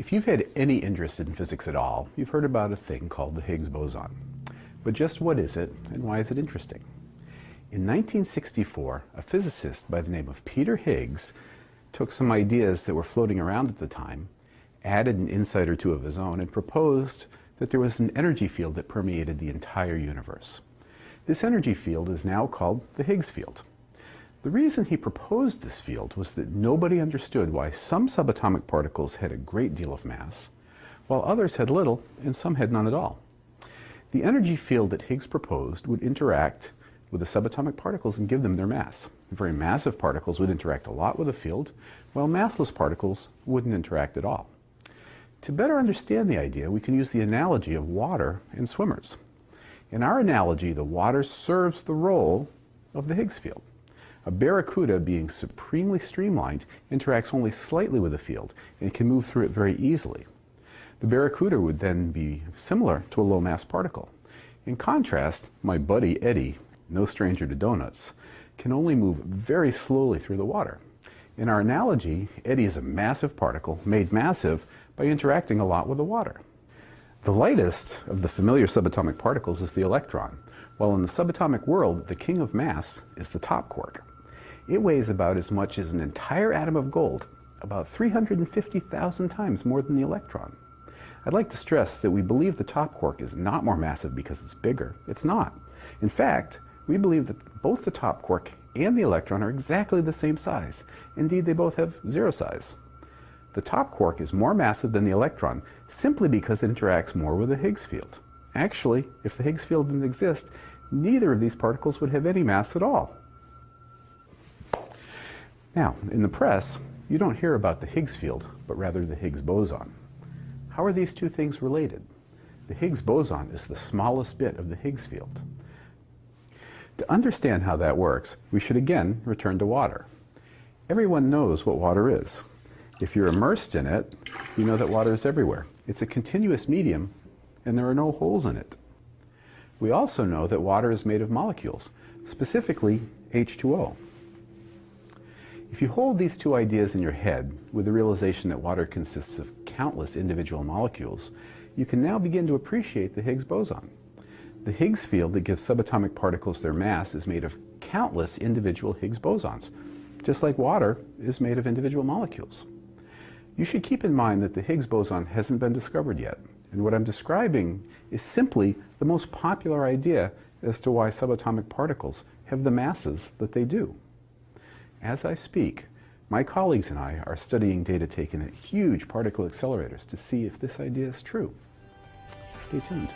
If you've had any interest in physics at all, you've heard about a thing called the Higgs boson. But just what is it, and why is it interesting? In 1964, a physicist by the name of Peter Higgs took some ideas that were floating around at the time, added an insight or two of his own, and proposed that there was an energy field that permeated the entire universe. This energy field is now called the Higgs field. The reason he proposed this field was that nobody understood why some subatomic particles had a great deal of mass, while others had little and some had none at all. The energy field that Higgs proposed would interact with the subatomic particles and give them their mass. Very massive particles would interact a lot with the field, while massless particles wouldn't interact at all. To better understand the idea, we can use the analogy of water and swimmers. In our analogy, the water serves the role of the Higgs field. A barracuda, being supremely streamlined, interacts only slightly with the field and can move through it very easily. The barracuda would then be similar to a low-mass particle. In contrast, my buddy Eddie, no stranger to donuts, can only move very slowly through the water. In our analogy, Eddie is a massive particle made massive by interacting a lot with the water. The lightest of the familiar subatomic particles is the electron, while in the subatomic world, the king of mass is the top quark. It weighs about as much as an entire atom of gold, about 350,000 times more than the electron. I'd like to stress that we believe the top quark is not more massive because it's bigger. It's not. In fact, we believe that both the top quark and the electron are exactly the same size. Indeed, they both have zero size. The top quark is more massive than the electron simply because it interacts more with the Higgs field. Actually, if the Higgs field didn't exist, neither of these particles would have any mass at all. Now, in the press, you don't hear about the Higgs field, but rather the Higgs boson. How are these two things related? The Higgs boson is the smallest bit of the Higgs field. To understand how that works, we should again return to water. Everyone knows what water is. If you're immersed in it, you know that water is everywhere. It's a continuous medium, and there are no holes in it. We also know that water is made of molecules, specifically H2O. If you hold these two ideas in your head with the realization that water consists of countless individual molecules, you can now begin to appreciate the Higgs boson. The Higgs field that gives subatomic particles their mass is made of countless individual Higgs bosons, just like water is made of individual molecules. You should keep in mind that the Higgs boson hasn't been discovered yet, and what I'm describing is simply the most popular idea as to why subatomic particles have the masses that they do. As I speak, my colleagues and I are studying data taken at huge particle accelerators to see if this idea is true. Stay tuned.